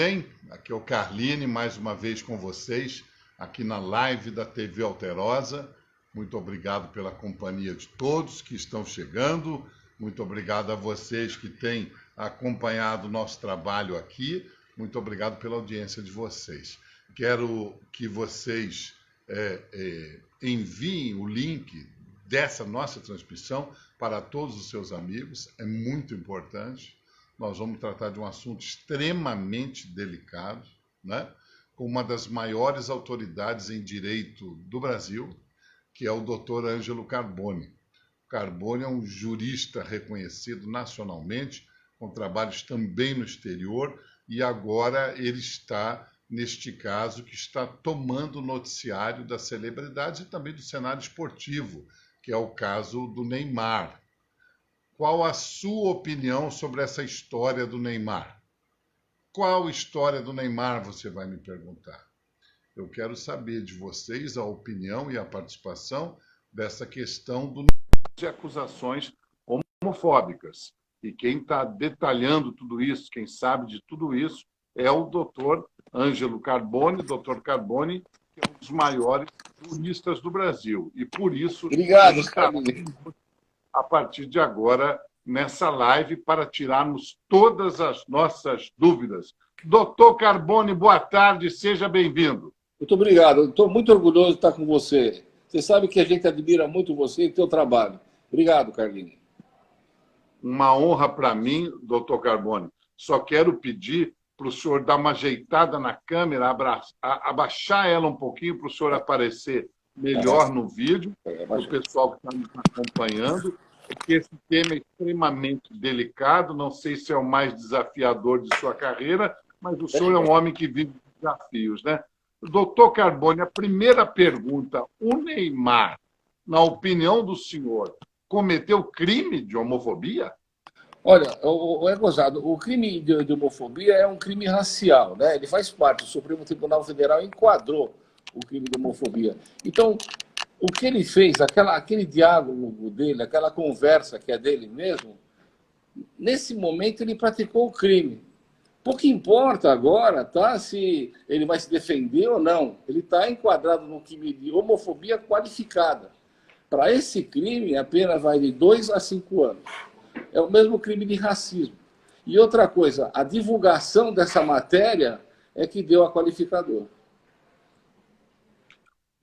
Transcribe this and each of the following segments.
bem? Aqui é o Carline, mais uma vez com vocês, aqui na live da TV Alterosa. Muito obrigado pela companhia de todos que estão chegando. Muito obrigado a vocês que têm acompanhado o nosso trabalho aqui. Muito obrigado pela audiência de vocês. Quero que vocês enviem o link dessa nossa transmissão para todos os seus amigos. É muito importante. Nós vamos tratar de um assunto extremamente delicado, né? Com uma das maiores autoridades em direito do Brasil, que é o Dr. Ângelo Carboni. Carboni é um jurista reconhecido nacionalmente, com trabalhos também no exterior, e agora ele está neste caso que está tomando o noticiário das celebridades e também do cenário esportivo, que é o caso do Neymar. Qual a sua opinião sobre essa história do Neymar? Qual história do Neymar, você vai me perguntar? Eu quero saber de vocês a opinião e a participação dessa questão de acusações homofóbicas. E quem está detalhando tudo isso, quem sabe de tudo isso, é o doutor Ângelo Carboni, doutor Carboni, que é um dos maiores juristas do Brasil. E por isso, obrigado, Carlinhos. A partir de agora, nessa live, para tirarmos todas as nossas dúvidas. Doutor Carboni, boa tarde, seja bem-vindo. Muito obrigado, estou muito orgulhoso de estar com você. Você sabe que a gente admira muito você e seu trabalho. Obrigado, Carlinhos. Uma honra para mim, doutor Carboni. Só quero pedir para o senhor dar uma ajeitada na câmera, abaixar ela um pouquinho para o senhor aparecer melhor no vídeo, para o pessoal que está nos acompanhando, porque esse tema é extremamente delicado, não sei se é o mais desafiador de sua carreira, mas o senhor é um homem que vive desafios, né? Doutor Carboni, a primeira pergunta, o Neymar, na opinião do senhor, cometeu crime de homofobia? Olha, é gozado, o crime de homofobia é um crime racial, né? Ele faz parte, o Supremo Tribunal Federal enquadrou o crime de homofobia. Então, o que ele fez, aquele diálogo dele, aquela conversa que é dele mesmo, nesse momento ele praticou o crime. Pouco importa agora, tá, se ele vai se defender ou não. Ele está enquadrado no crime de homofobia qualificada. Para esse crime, a pena vai de 2 a 5 anos. É o mesmo crime de racismo. E outra coisa, a divulgação dessa matéria é que deu a qualificador.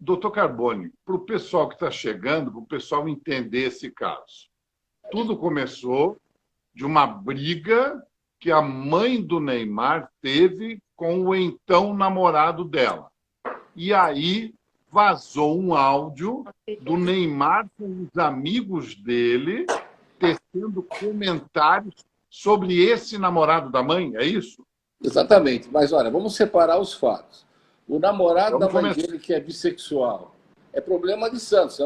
Doutor Carboni, para o pessoal que está chegando, para o pessoal entender esse caso, tudo começou de uma briga que a mãe do Neymar teve com o então namorado dela. E aí vazou um áudio do Neymar com os amigos dele tecendo comentários sobre esse namorado da mãe, é isso? Exatamente, mas olha, vamos separar os fatos. O namorado da mãe dele, que é bissexual, é problema de Santos,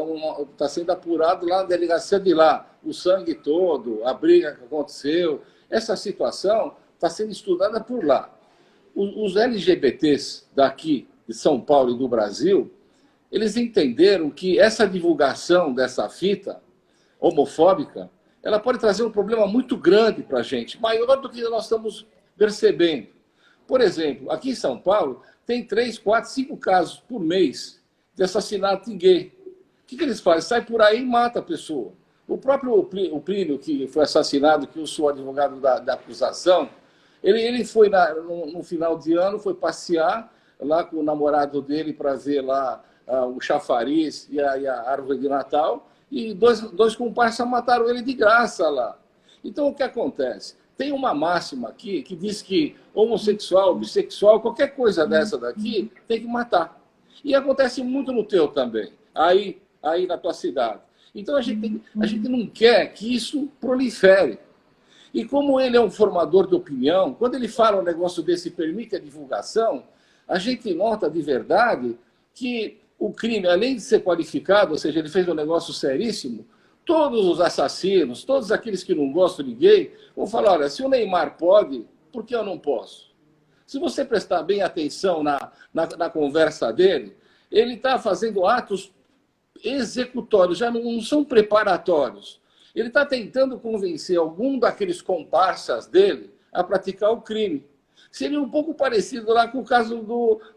está sendo apurado lá na delegacia de lá, o sangue todo, a briga que aconteceu, essa situação está sendo estudada por lá. Os LGBTs daqui, de São Paulo e do Brasil, eles entenderam que essa divulgação dessa fita homofóbica, ela pode trazer um problema muito grande para a gente, maior do que nós estamos percebendo. Por exemplo, aqui em São Paulo, tem 3, 4, 5 casos por mês de assassinato de gay. O que eles fazem? Sai por aí e mata a pessoa. O próprio Plínio, que foi assassinado, que eu sou advogado da acusação, ele foi, no final de ano, foi passear lá com o namorado dele para ver lá o chafariz e a árvore de Natal, e dois comparsas mataram ele de graça lá. Então, o que acontece? Tem uma máxima aqui que diz que homossexual, bissexual, qualquer coisa dessa daqui, tem que matar. E acontece muito no teu também, aí na tua cidade. Então, a gente não quer que isso prolifere. E como ele é um formador de opinião, quando ele fala um negócio desse e permite a divulgação, a gente nota de verdade que o crime, além de ser qualificado, ou seja, ele fez um negócio seríssimo, todos os assassinos, todos aqueles que não gostam de gay, vão falar, olha, se o Neymar pode, por que eu não posso? Se você prestar bem atenção na conversa dele, ele está fazendo atos executórios, já não são preparatórios. Ele está tentando convencer algum daqueles comparsas dele a praticar o crime. Seria um pouco parecido lá com o caso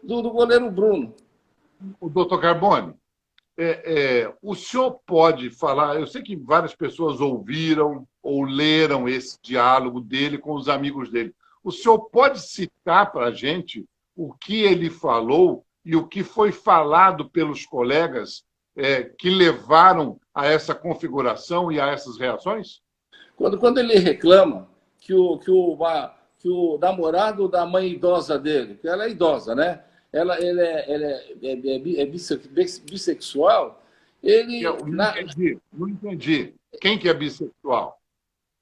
do goleiro Bruno. O doutor Carbone, o senhor pode falar, eu sei que várias pessoas ouviram ou leram esse diálogo dele com os amigos dele. O senhor pode citar para a gente o que ele falou e o que foi falado pelos colegas que levaram a essa configuração e a essas reações? Quando ele reclama que o namorado da mãe idosa dele, que ela é idosa, né? Ele é bissexual, ele... Não entendi. Quem que é bissexual?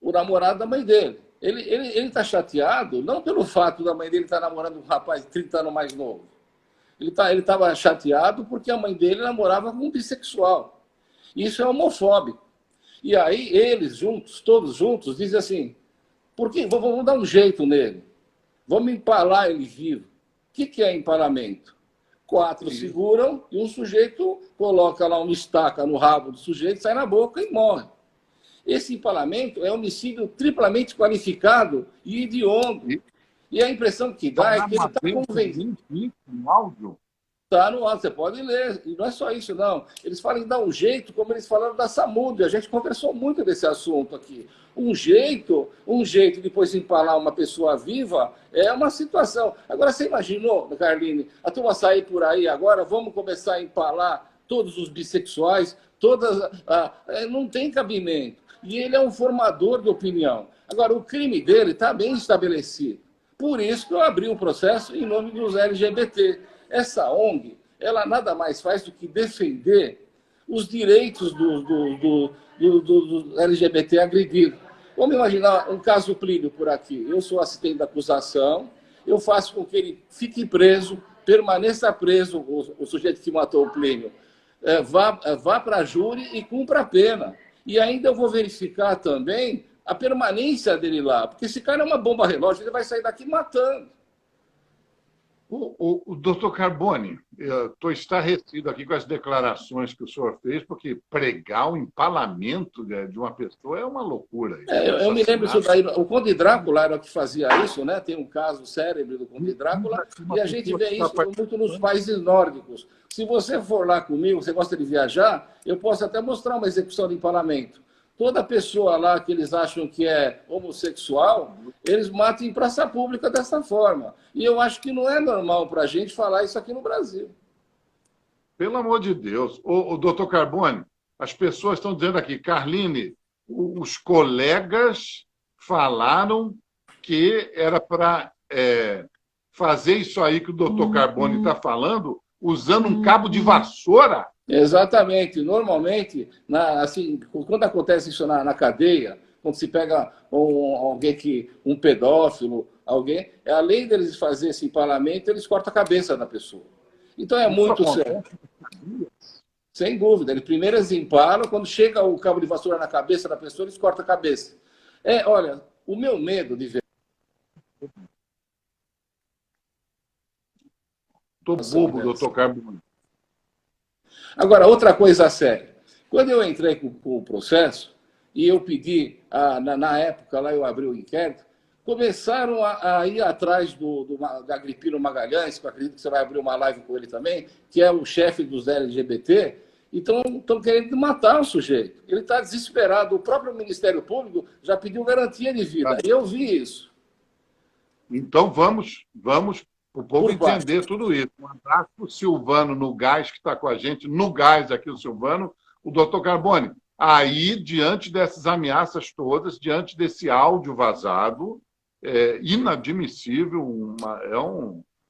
O namorado da mãe dele. Ele está chateado, não pelo fato da mãe dele estar namorando um rapaz de 30 anos mais novo. Ele estava chateado porque a mãe dele namorava com um bissexual. Isso é homofóbico. E aí eles juntos, todos juntos, dizem assim, vamos dar um jeito nele. Vamos empalar ele vivo. O que é empalamento? 4 seguram e um sujeito coloca lá uma estaca no rabo do sujeito, sai na boca e morre. Esse empalamento é homicídio triplamente qualificado e hediondo. E a impressão que dá é que ele está convencido. No áudio? Está no áudio, você pode ler. E não é só isso, não. Eles falam em dar um jeito, como eles falaram da Samud. A gente conversou muito desse assunto aqui. Um jeito depois de empalar uma pessoa viva é uma situação. Agora, você imaginou, Carline, a turma sair por aí agora, vamos começar a empalar todos os bissexuais, não tem cabimento. E ele é um formador de opinião. Agora, o crime dele está bem estabelecido. Por isso que eu abri um processo em nome dos LGBT. Essa ONG, ela nada mais faz do que defender os direitos do LGBT agredido. Vamos imaginar um caso Plínio por aqui. Eu sou assistente da acusação, eu faço com que ele fique preso, permaneça preso, o sujeito que matou o Plínio, vá para a júri e cumpra a pena. E ainda eu vou verificar também a permanência dele lá, porque esse cara é uma bomba relógio, ele vai sair daqui matando. O doutor Carbone, eu estou estarrecido aqui com as declarações que o senhor fez, porque pregar o empalamento de uma pessoa é uma loucura. Eu me lembro disso daí. O Conde Drácula era o que fazia isso, né? Tem um caso cérebro do Conde Drácula, e a gente vê isso muito nos países nórdicos. Se você for lá comigo, você gosta de viajar, eu posso até mostrar uma execução de empalamento. Toda pessoa lá que eles acham que é homossexual, eles matam em praça pública dessa forma. E eu acho que não é normal para a gente falar isso aqui no Brasil. Pelo amor de Deus. O doutor Carbone, as pessoas estão dizendo aqui, Carline, os colegas falaram que era para fazer isso aí que o doutor Carbone está falando usando um cabo de vassoura. Exatamente. Normalmente, assim, quando acontece isso na cadeia, quando se pega um pedófilo, além deles fazer esse empalamento, eles cortam a cabeça da pessoa. Então é muito sério. Sem dúvida. Primeiro eles empalam, quando chega o cabo de vassoura na cabeça da pessoa, eles cortam a cabeça. Olha, o meu medo de ver... Estou bobo, doutor Carbone. Agora, outra coisa séria. Quando eu entrei com o processo, e eu pedi, na época, lá eu abri o inquérito, começaram a ir atrás da Agripino Magalhães, que eu acredito que você vai abrir uma live com ele também, que é o chefe dos LGBT, então estão querendo matar o sujeito. Ele está desesperado. O próprio Ministério Público já pediu garantia de vida. E eu vi isso. Então vamos o povo entender tudo isso. Um abraço para o Silvano no Gás, que está com a gente, no Gás aqui o Silvano. O doutor Carbone, aí, diante dessas ameaças todas, diante desse áudio vazado, inadmissível,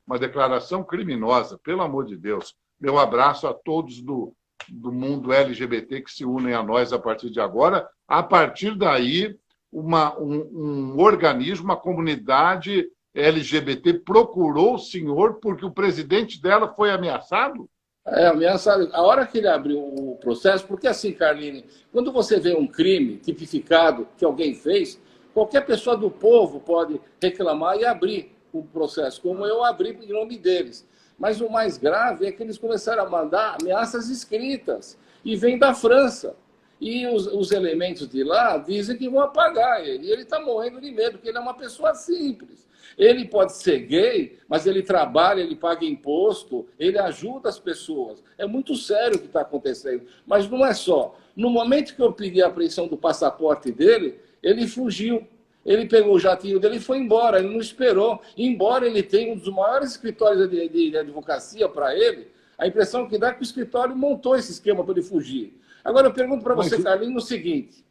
uma declaração criminosa, pelo amor de Deus. Meu abraço a todos do mundo LGBT que se unem a nós a partir de agora. A partir daí, um organismo, uma comunidade LGBT procurou o senhor porque o presidente dela foi ameaçado? Ameaçado. A hora que ele abriu o processo, porque assim, Carline, quando você vê um crime tipificado que alguém fez, qualquer pessoa do povo pode reclamar e abrir o processo, como eu abri em nome deles. Mas o mais grave é que eles começaram a mandar ameaças escritas, e vem da França. E os elementos de lá dizem que vão apagar ele. E ele está morrendo de medo, porque ele é uma pessoa simples. Ele pode ser gay, mas ele trabalha, ele paga imposto, ele ajuda as pessoas. É muito sério o que está acontecendo. Mas não é só. No momento que eu pedi a apreensão do passaporte dele, ele fugiu. Ele pegou o jatinho dele e foi embora. Ele não esperou. Embora ele tenha um dos maiores escritórios de advocacia para ele, a impressão que dá é que o escritório montou esse esquema para ele fugir. Agora eu pergunto para você, Carlinhos, o seguinte.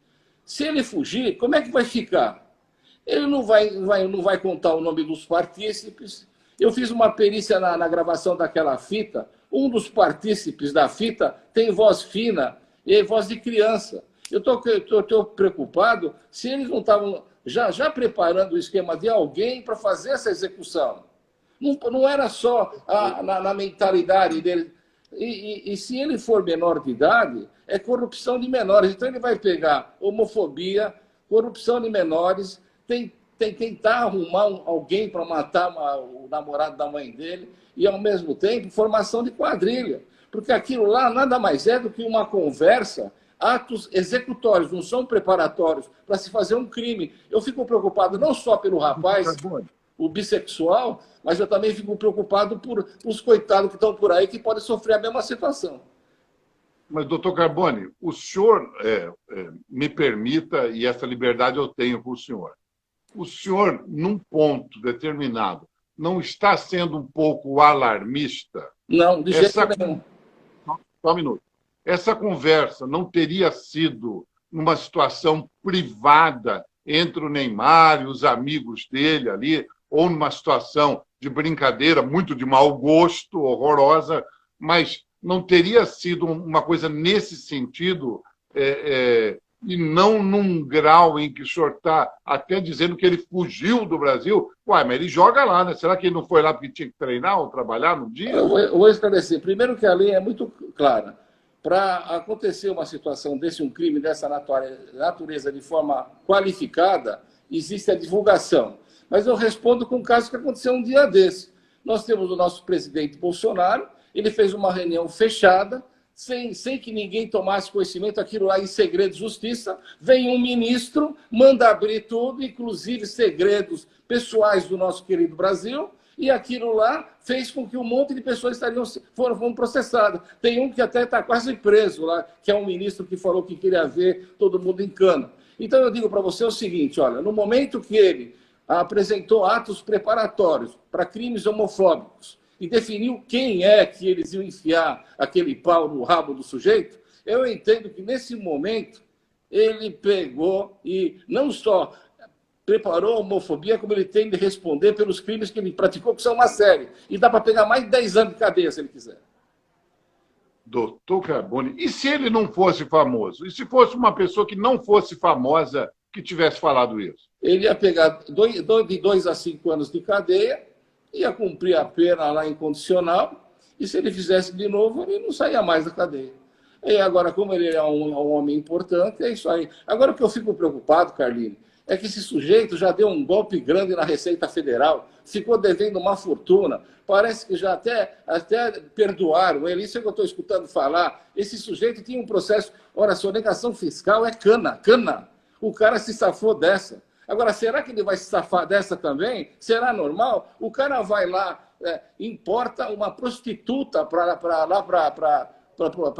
Se ele fugir, como é que vai ficar? Ele não vai contar o nome dos partícipes. Eu fiz uma perícia na gravação daquela fita. Um dos partícipes da fita tem voz fina e voz de criança. Eu estou preocupado se eles não estavam já preparando o esquema de alguém para fazer essa execução. Não era só na mentalidade dele. E se ele for menor de idade, é corrupção de menores. Então ele vai pegar homofobia, corrupção de menores, tentar arrumar alguém para matar o namorado da mãe dele e, ao mesmo tempo, formação de quadrilha. Porque aquilo lá nada mais é do que uma conversa, atos executórios, não são preparatórios para se fazer um crime. Eu fico preocupado não só pelo rapaz, o bissexual, mas eu também fico preocupado por os coitados que estão por aí que podem sofrer a mesma situação. Mas, doutor Carbone, o senhor me permita, e essa liberdade eu tenho com o senhor, num ponto determinado, não está sendo um pouco alarmista? Não, de jeito nenhum. Só um minuto. Essa conversa não teria sido numa situação privada entre o Neymar e os amigos dele ali, ou numa situação de brincadeira, muito de mau gosto, horrorosa, mas não teria sido uma coisa nesse sentido, e não num grau em que o senhor está até dizendo que ele fugiu do Brasil? Uai, mas ele joga lá, né? Será que ele não foi lá porque tinha que treinar ou trabalhar no dia? Eu vou esclarecer. Primeiro que a lei é muito clara. Para acontecer uma situação desse, um crime dessa natureza de forma qualificada, existe a divulgação. Mas eu respondo com um caso que aconteceu um dia desse. Nós temos o nosso presidente Bolsonaro, ele fez uma reunião fechada, sem que ninguém tomasse conhecimento, aquilo lá em segredo de justiça, vem um ministro, manda abrir tudo, inclusive segredos pessoais do nosso querido Brasil, e aquilo lá fez com que um monte de pessoas foram processadas. Tem um que até está quase preso lá, que é um ministro que falou que queria ver todo mundo em cana. Então eu digo para você o seguinte, olha, no momento que ele apresentou atos preparatórios para crimes homofóbicos e definiu quem é que eles iam enfiar aquele pau no rabo do sujeito, eu entendo que nesse momento ele pegou e não só preparou a homofobia, como ele tem de responder pelos crimes que ele praticou, que são uma série. E dá para pegar mais de 10 anos de cadeia, se ele quiser. Doutor Carbone, e se ele não fosse famoso? E se fosse uma pessoa que não fosse famosa que tivesse falado isso? Ele ia pegar de 2 a 5 anos de cadeia, ia cumprir a pena lá incondicional, e se ele fizesse de novo, ele não saía mais da cadeia. E agora, como ele é um homem importante, é isso aí. Agora, o que eu fico preocupado, Carlinhos, é que esse sujeito já deu um golpe grande na Receita Federal, ficou devendo uma fortuna, parece que já até perdoaram ele, isso é que eu estou escutando falar. Esse sujeito tinha um processo, ora, sonegação fiscal é cana. O cara se safou dessa. Agora, será que ele vai se safar dessa também? Será normal? O cara vai lá, importa uma prostituta para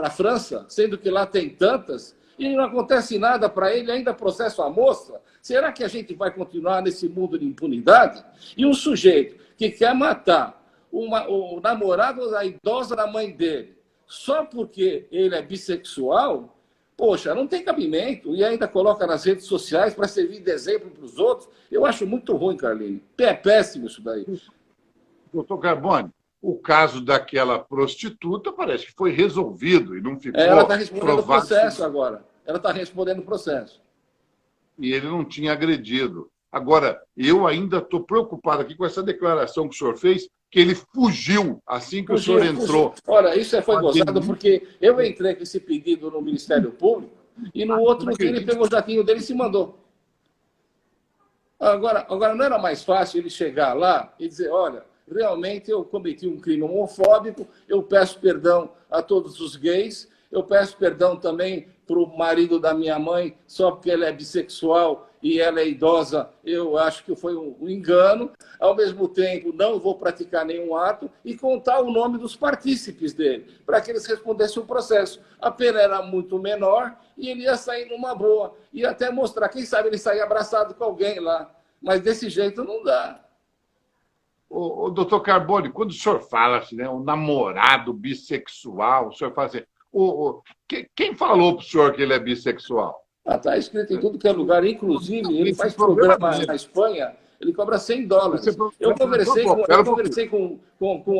a França, sendo que lá tem tantas, e não acontece nada para ele, ainda processa a moça. Será que a gente vai continuar nesse mundo de impunidade? E um sujeito que quer matar o namorado da idosa da mãe dele, só porque ele é bissexual, poxa, não tem cabimento. E ainda coloca nas redes sociais para servir de exemplo para os outros. Eu acho muito ruim, Carlinhos. É péssimo isso daí. Doutor Carbone, o caso daquela prostituta parece que foi resolvido e não ficou Ela está respondendo o provado. processo agora. Ela está respondendo o processo. E ele não tinha agredido. Agora, eu ainda estou preocupado aqui com essa declaração que o senhor fez, que ele fugiu assim que o senhor entrou. Olha, isso foi gozado porque eu entrei com esse pedido no Ministério Público e no outro dia ele pegou o jatinho dele e se mandou. Agora, não era mais fácil ele chegar lá e dizer, olha, realmente eu cometi um crime homofóbico, eu peço perdão a todos os gays, eu peço perdão também para o marido da minha mãe só porque ele é bissexual e ela é idosa, eu acho que foi um engano. Ao mesmo tempo, não vou praticar nenhum ato e contar o nome dos partícipes dele, para que eles respondessem o processo. A pena era muito menor e ele ia sair numa boa. E até mostrar, quem sabe ele sair abraçado com alguém lá. Mas desse jeito não dá. O doutor Carbone, quando o senhor fala assim, né, um namorado bissexual, o senhor fala assim, quem falou para o senhor que ele é bissexual? Está escrito em tudo que é lugar. Inclusive, ele faz programa na Espanha, ele cobra $100. Eu conversei com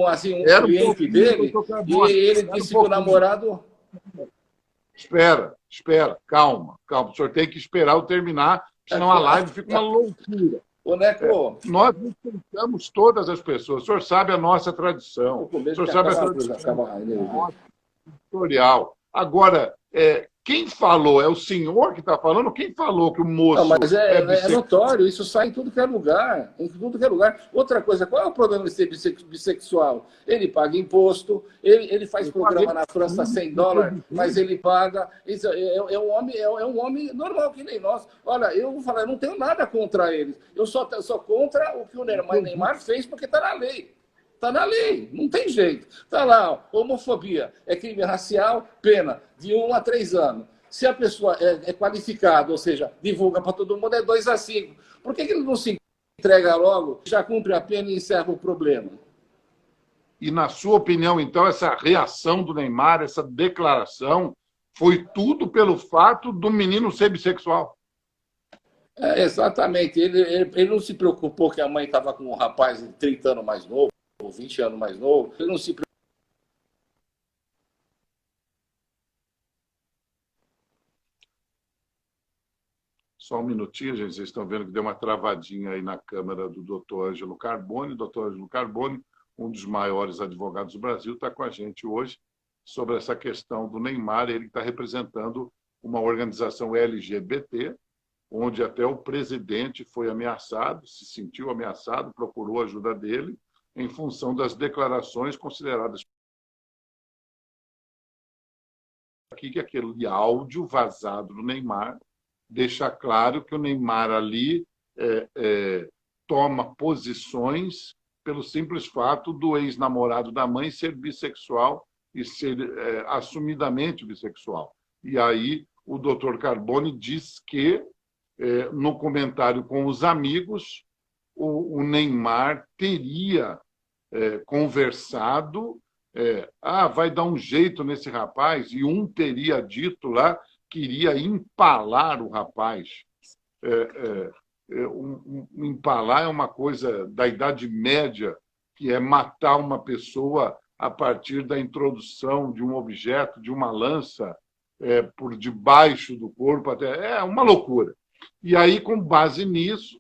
assim, um cliente dele e ele disse que o namorado... Espera, calma. O senhor tem que esperar eu terminar, senão a live fica uma loucura. Ô, Neco, nós respeitamos todas as pessoas. O senhor sabe a nossa tradição. O senhor sabe a tradição editorial. Agora, quem falou? É o senhor que está falando? Quem falou que o moço... Não, mas é notório, isso sai em tudo que é lugar. Em tudo que é lugar. Outra coisa, qual é o problema de ser bissexual? Ele paga imposto, ele faz programa na França $100, mas ele paga. Isso é um homem normal, que nem nós. Olha, eu vou falar, eu não tenho nada contra eles. Eu só contra o que o Neymar fez, porque está na lei. Está na lei, não tem jeito. Está lá, homofobia é crime racial, pena de 1 a 3 anos. Se a pessoa é qualificada, ou seja, divulga para todo mundo, é 2 a 5. Por que ele não se entrega logo, já cumpre a pena e encerra o problema? E, na sua opinião, então, essa reação do Neymar, essa declaração, foi tudo pelo fato do menino ser bissexual? Exatamente. Ele não se preocupou que a mãe estava com um rapaz de 30 anos mais novo, ou 20 anos mais novo. Ele não se preocupou. Só um minutinho, gente. Vocês estão vendo que deu uma travadinha aí na câmera do doutor Ângelo Carbone. O doutor Ângelo Carbone, um dos maiores advogados do Brasil, está com a gente hoje sobre essa questão do Neymar. Ele está representando uma organização LGBT, onde até o presidente foi ameaçado, se sentiu ameaçado, procurou a ajuda dele, em função das declarações consideradas aqui, que aquele áudio vazado do Neymar deixa claro que o Neymar ali toma posições pelo simples fato do ex-namorado da mãe ser bissexual e ser assumidamente bissexual. E aí o doutor Carbone diz que, no comentário com os amigos, o Neymar teria conversado, vai dar um jeito nesse rapaz, e um teria dito lá que iria empalar o rapaz. Empalar é uma coisa da Idade Média, que é matar uma pessoa a partir da introdução de um objeto, de uma lança, por debaixo do corpo. É uma loucura. E aí, com base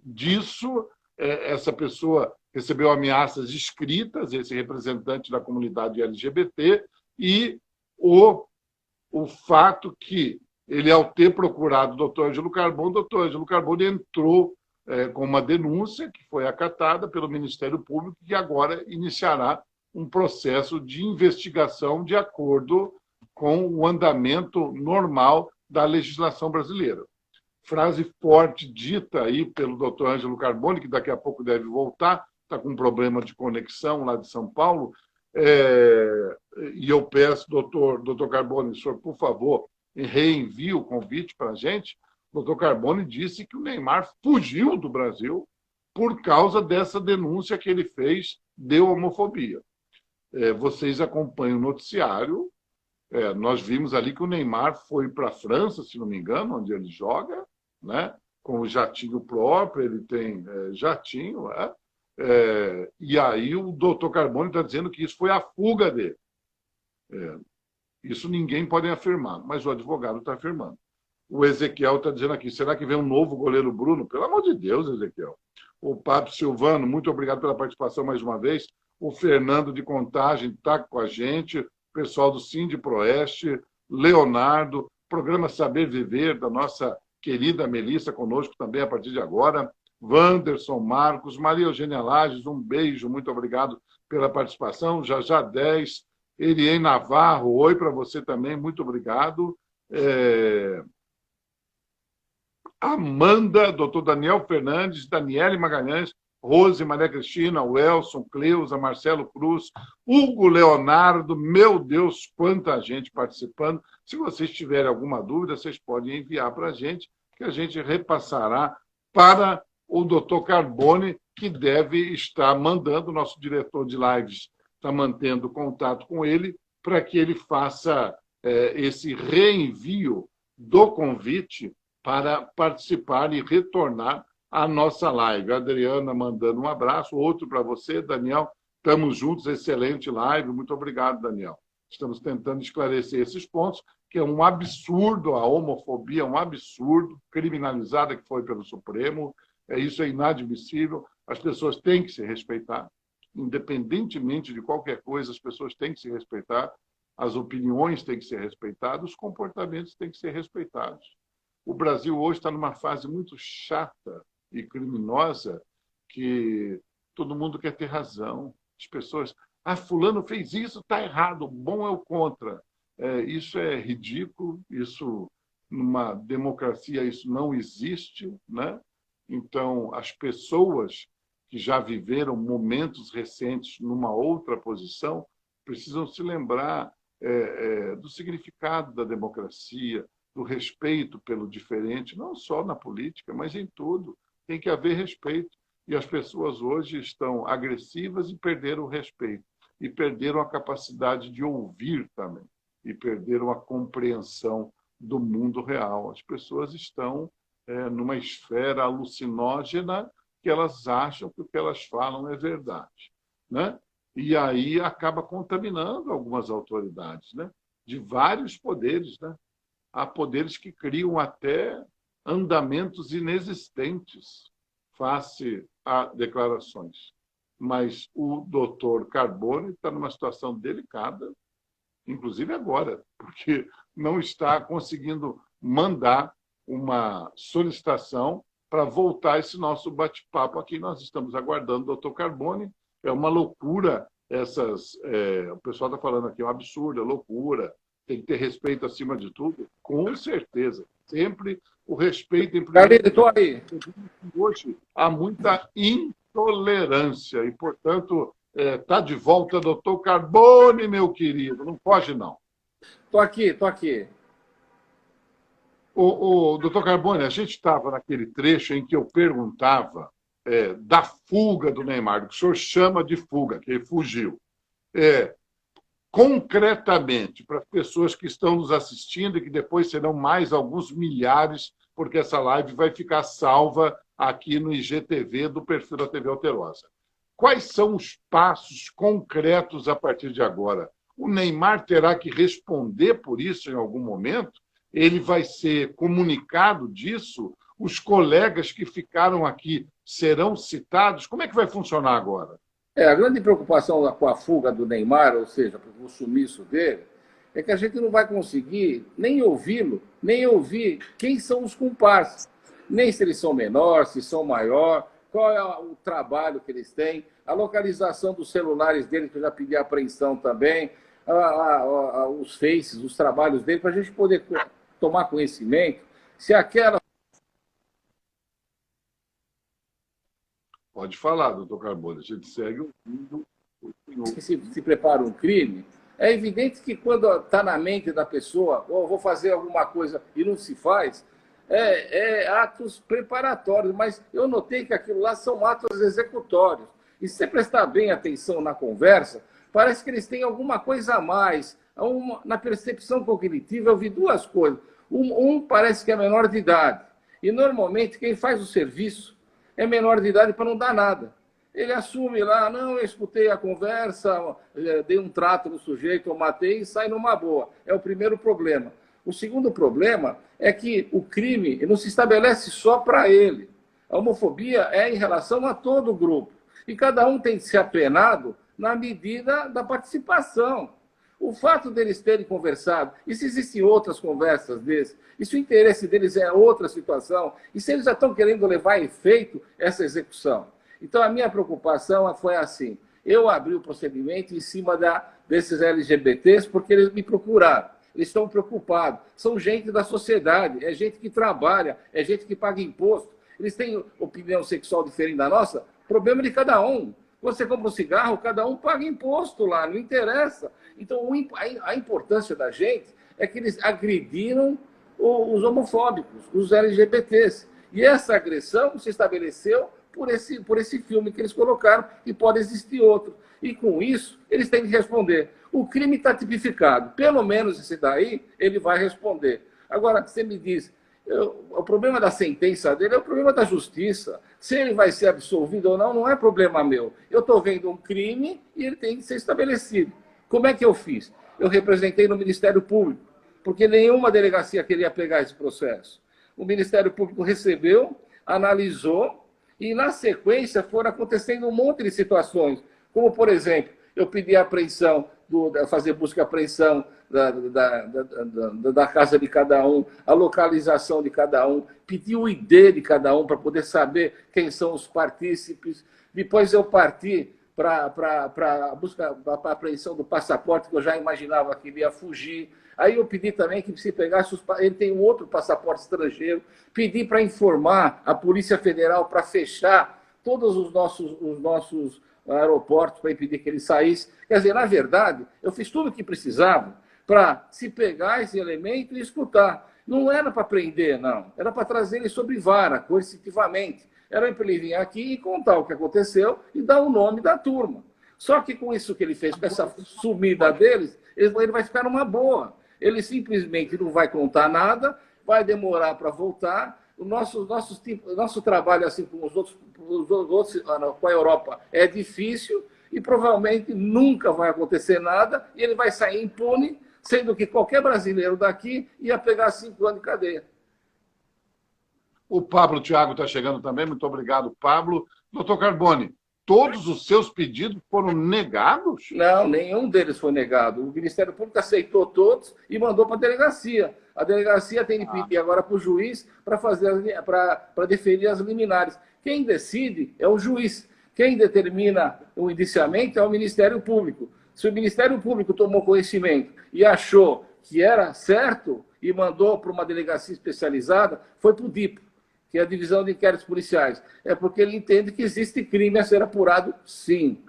disso, essa pessoa recebeu ameaças escritas, esse representante da comunidade LGBT, e o fato que ele, ao ter procurado o doutor Ângelo Carbone entrou com uma denúncia que foi acatada pelo Ministério Público, que agora iniciará um processo de investigação de acordo com o andamento normal da legislação brasileira. Frase forte dita aí pelo doutor Ângelo Carbone, que daqui a pouco deve voltar, está com um problema de conexão lá de São Paulo, e eu peço, doutor Carbone, o senhor, por favor, reenvie o convite para a gente. O doutor Carbone disse que o Neymar fugiu do Brasil por causa dessa denúncia que ele fez de homofobia. Vocês acompanham o noticiário, nós vimos ali que o Neymar foi para a França, se não me engano, onde ele joga, né? Com o jatinho próprio, ele tem jatinho, e aí o doutor Carbone está dizendo que isso foi a fuga dele. Isso ninguém pode afirmar, mas o advogado está afirmando. O Ezequiel está dizendo aqui, será que vem um novo goleiro Bruno? Pelo amor de Deus, Ezequiel. O Pablo Silvano, muito obrigado pela participação mais uma vez. O Fernando de Contagem está com a gente. O pessoal do Sindiproeste, Leonardo, programa Saber Viver, da nossa querida Melissa, conosco também a partir de agora. Wanderson, Marcos, Maria Eugênia Lages, um beijo, muito obrigado pela participação. Já 10. Erien Navarro, oi para você também, muito obrigado. Amanda, doutor Daniel Fernandes, Daniele Magalhães, Rose, Maria Cristina, Welson, Cleusa, Marcelo Cruz, Hugo Leonardo, meu Deus, quanta gente participando. Se vocês tiverem alguma dúvida, vocês podem enviar para a gente, que a gente repassará para o doutor Carbone, que deve estar mandando, nosso diretor de lives está mantendo contato com ele, para que ele faça esse reenvio do convite para participar e retornar à nossa live. A Adriana mandando um abraço, outro para você, Daniel. Estamos juntos, excelente live. Muito obrigado, Daniel. Estamos tentando esclarecer esses pontos, que é um absurdo, a homofobia é um absurdo, criminalizada que foi pelo Supremo. Isso é inadmissível. As pessoas têm que se respeitar, independentemente de qualquer coisa, as pessoas têm que se respeitar, as opiniões têm que ser respeitadas, os comportamentos têm que ser respeitados. O Brasil hoje está numa fase muito chata e criminosa, que todo mundo quer ter razão. As pessoas, fulano fez isso, está errado, o bom é o contra. Isso é ridículo, isso, numa democracia, isso não existe, né? Então, as pessoas que já viveram momentos recentes numa outra posição precisam se lembrar do significado da democracia, do respeito pelo diferente, não só na política, mas em tudo. Tem que haver respeito. E as pessoas hoje estão agressivas e perderam o respeito. E perderam a capacidade de ouvir também. E perderam a compreensão do mundo real. As pessoas estão numa esfera alucinógena que elas acham que o que elas falam é verdade, né? E aí acaba contaminando algumas autoridades, né? De vários poderes, né? Há poderes que criam até andamentos inexistentes face a declarações. Mas o doutor Carbone está numa situação delicada, inclusive agora, porque não está conseguindo mandar uma solicitação para voltar esse nosso bate-papo aqui. Nós estamos aguardando o doutor Carbone. É uma loucura o pessoal está falando aqui, é um absurdo, é loucura. Tem que ter respeito acima de tudo, com certeza. Sempre o respeito em primeiro lugar. Hoje há muita intolerância e, portanto, está de volta doutor Carbone, meu querido. Não foge, não. Estou aqui. O doutor Carbone, a gente estava naquele trecho em que eu perguntava da fuga do Neymar, que o senhor chama de fuga, que ele fugiu. Concretamente, para as pessoas que estão nos assistindo e que depois serão mais alguns milhares, porque essa live vai ficar salva aqui no IGTV do perfil da TV Alterosa. Quais são os passos concretos a partir de agora? O Neymar terá que responder por isso em algum momento? Ele vai ser comunicado disso? Os colegas que ficaram aqui serão citados? Como é que vai funcionar agora? A grande preocupação com a fuga do Neymar, ou seja, com o sumiço dele, é que a gente não vai conseguir nem ouvi-lo, nem ouvir quem são os comparsas. Nem se eles são menores, se são maior, qual é o trabalho que eles têm, a localização dos celulares dele, que eu já pedi apreensão também, os faces, os trabalhos dele, para a gente poder tomar conhecimento se aquela... Pode falar, doutor Carbone, a gente segue ouvindo o senhor. Se prepara um crime, é evidente que quando está na mente da pessoa, vou fazer alguma coisa e não se faz, atos preparatórios, mas eu notei que aquilo lá são atos executórios. E se você prestar bem atenção na conversa, parece que eles têm alguma coisa a mais. Na percepção cognitiva, eu vi duas coisas. Um parece que é menor de idade. E, normalmente, quem faz o serviço é menor de idade para não dar nada. Ele assume lá, não, eu escutei a conversa, dei um trato no sujeito, eu matei e sai numa boa. É o primeiro problema. O segundo problema é que o crime não se estabelece só para ele. A homofobia é em relação a todo o grupo. E cada um tem que ser apenado na medida da participação. O fato deles terem conversado, e se existem outras conversas desses, e se o interesse deles é outra situação, e se eles já estão querendo levar a efeito essa execução. Então, a minha preocupação foi assim, eu abri o procedimento em cima desses LGBTs porque eles me procuraram. eles estão preocupados. São gente da sociedade, é gente que trabalha, é gente que paga imposto. Eles têm opinião sexual diferente da nossa, problema de cada um. Quando você compra um cigarro, cada um paga imposto lá, não interessa. Então, a importância da gente é que eles agrediram os homofóbicos, os LGBTs. E essa agressão se estabeleceu por esse filme que eles colocaram, e pode existir outro. E com isso, eles têm que responder. O crime está tipificado, pelo menos esse daí, ele vai responder. Agora, você me diz, o problema da sentença dele é o problema da justiça. Se ele vai ser absolvido ou não, não é problema meu. Eu estou vendo um crime e ele tem que ser estabelecido. Como é que eu fiz? Eu representei no Ministério Público, porque nenhuma delegacia queria pegar esse processo. O Ministério Público recebeu, analisou, e na sequência foram acontecendo um monte de situações. Como, por exemplo, eu pedi a apreensão, fazer busca e apreensão da casa de cada um, a localização de cada um, pedi o ID de cada um para poder saber quem são os partícipes. Depois eu parti para a apreensão do passaporte, que eu já imaginava que ele ia fugir. Aí eu pedi também que se pegasse, ele tem um outro passaporte estrangeiro, pedi para informar a Polícia Federal para fechar todos os nossos aeroportos para impedir que ele saísse. Quer dizer, na verdade, eu fiz tudo o que precisava para se pegar esse elemento e escutar. Não era para prender, não. Era para trazer ele sob vara, coercitivamente. Era para ele vir aqui e contar o que aconteceu e dar o nome da turma. Só que com isso que ele fez, com essa sumida deles, ele vai ficar numa boa. Ele simplesmente não vai contar nada, vai demorar para voltar. O nosso trabalho, assim como os outros, com a Europa, é difícil e provavelmente nunca vai acontecer nada e ele vai sair impune, sendo que qualquer brasileiro daqui ia pegar 5 anos de cadeia. O Pablo Thiago está chegando também. Muito obrigado, Pablo. Doutor Carbone, todos os seus pedidos foram negados? Não, nenhum deles foi negado. O Ministério Público aceitou todos e mandou para a delegacia. A delegacia tem que pedir agora para o juiz para deferir as liminares. Quem decide é o juiz. Quem determina o indiciamento é o Ministério Público. Se o Ministério Público tomou conhecimento e achou que era certo e mandou para uma delegacia especializada, foi para o DIPO, que é a Divisão de Inquéritos Policiais. É porque ele entende que existe crime a ser apurado, sim.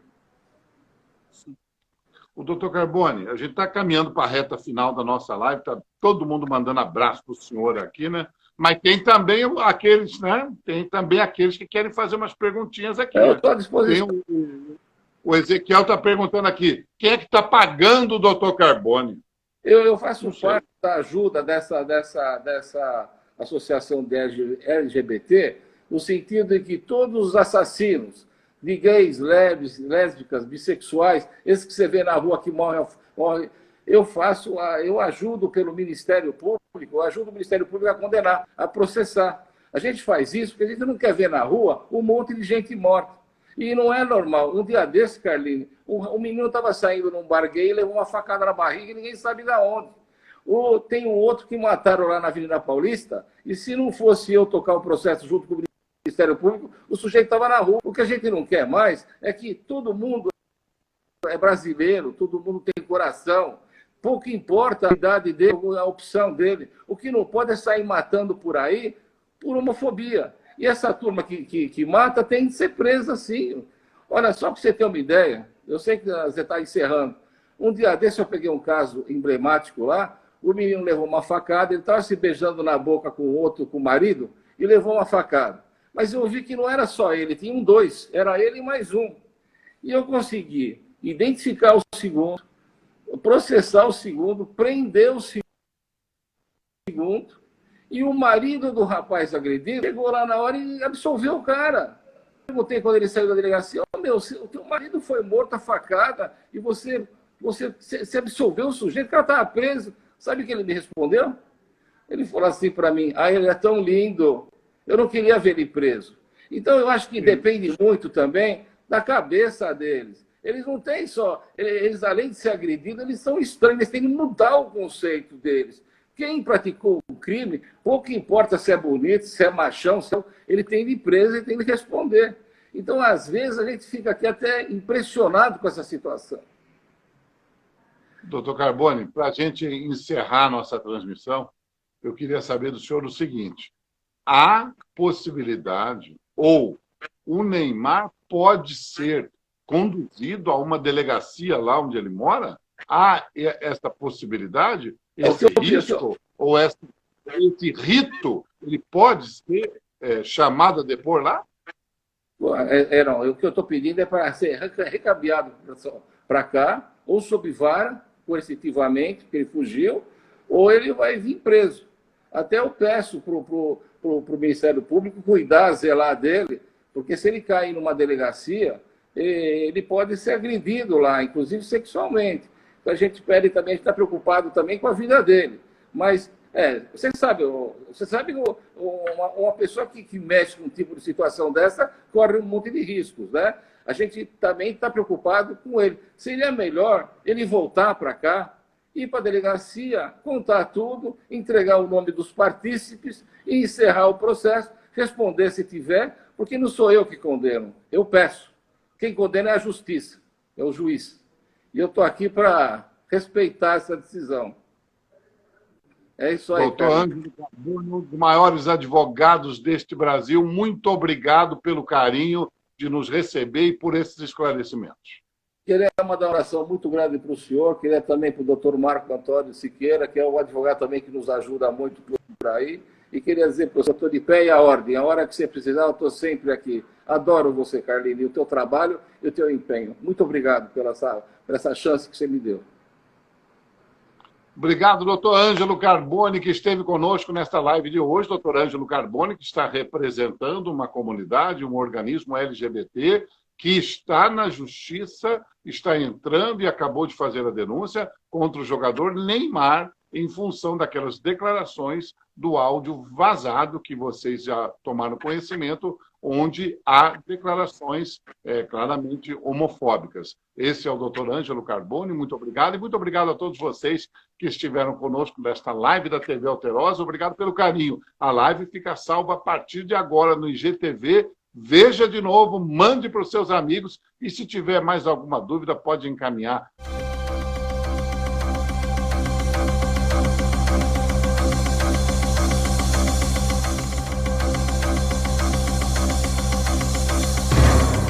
O doutor Carbone, a gente está caminhando para a reta final da nossa live, está todo mundo mandando abraço para o senhor aqui, né? Mas tem também aqueles, né? Tem também aqueles que querem fazer umas perguntinhas aqui. Eu estou à disposição. O Ezequiel está perguntando aqui, quem é que está pagando o doutor Carbone? Eu faço parte da ajuda dessa associação de LGBT, no sentido de que todos os assassinos de gays, lésbicas, bissexuais, esses que você vê na rua que morrem, eu ajudo pelo Ministério Público, eu ajudo o Ministério Público a condenar, a processar. A gente faz isso porque a gente não quer ver na rua um monte de gente morta. E não é normal. Um dia desse, Carline, um menino estava saindo num bar gay e levou uma facada na barriga e ninguém sabe de onde. Tem um outro que mataram lá na Avenida Paulista, e se não fosse eu tocar o processo junto com o Ministério Público, o sujeito estava na rua. O que a gente não quer mais é que todo mundo é brasileiro, todo mundo tem coração, pouco importa a idade dele, a opção dele. O que não pode é sair matando por aí por homofobia. E essa turma que mata tem que ser presa, sim. Olha, só para você ter uma ideia, eu sei que você está encerrando. Um dia desse eu peguei um caso emblemático lá, o menino levou uma facada, ele estava se beijando na boca com o outro, com o marido, e levou uma facada. Mas eu vi que não era só ele, tinham 2, era ele e mais um. E eu consegui identificar o segundo, processar o segundo, prender o segundo, e o marido do rapaz agredido chegou lá na hora e absolveu o cara. Eu perguntei quando ele saiu da delegacia, o teu marido foi morto a facada e você absolveu o sujeito, o cara estava preso. Sabe o que ele me respondeu? Ele falou assim para mim, ele é tão lindo, eu não queria ver ele preso. Então eu acho que depende muito também da cabeça deles. Eles não têm só, eles além de ser agredidos, eles são estranhos, eles têm que mudar o conceito deles. Quem praticou o crime, pouco importa se é bonito, se é machão, ele tem de ir preso e tem de responder. Então, às vezes, a gente fica aqui até impressionado com essa situação. Doutor Carbone, para a gente encerrar nossa transmissão, eu queria saber do senhor o seguinte: há possibilidade, ou o Neymar pode ser conduzido a uma delegacia lá onde ele mora? Há essa possibilidade, esse risco, ou esse rito, ele pode ser chamado a depor lá? Não, o que eu estou pedindo é para ser recabiado para cá, ou sob vara, coercitivamente, porque ele fugiu, ou ele vai vir preso. Até eu peço para o Ministério Público cuidar, zelar dele, porque se ele cair numa delegacia, ele pode ser agredido lá, inclusive sexualmente. Então a gente pede também, a gente está preocupado também com a vida dele. Mas, você sabe uma pessoa que mexe com um tipo de situação dessa corre um monte de riscos, né? A gente também está preocupado com ele. Seria melhor ele voltar para cá, ir para a delegacia, contar tudo, entregar o nome dos partícipes e encerrar o processo, responder se tiver, porque não sou eu que condeno, eu peço. Quem condena é a justiça, é o juiz. E eu estou aqui para respeitar essa decisão. É isso aí, doutor Ângelo Carbone, um dos maiores advogados deste Brasil, muito obrigado pelo carinho de nos receber e por esses esclarecimentos. Queria mandar uma oração muito grande para o senhor, queria também para o doutor Marco Antônio Siqueira, que é um advogado também que nos ajuda muito por aí, e queria dizer para o senhor, estou de pé e a ordem, a hora que você precisar, eu estou sempre aqui. Adoro você, Carlini, o teu trabalho e o teu empenho. Muito obrigado por essa chance que você me deu. Obrigado, doutor Ângelo Carbone, que esteve conosco nesta live de hoje. Doutor Ângelo Carbone, que está representando uma comunidade, um organismo LGBT, que está na justiça, está entrando e acabou de fazer a denúncia contra o jogador Neymar, em função daquelas declarações do áudio vazado que vocês já tomaram conhecimento, onde há declarações claramente homofóbicas. Esse é o doutor Ângelo Carbone, muito obrigado, e muito obrigado a todos vocês que estiveram conosco nesta live da TV Alterosa. Obrigado pelo carinho. A live fica salva a partir de agora no IGTV. Veja de novo, mande para os seus amigos, e se tiver mais alguma dúvida, pode encaminhar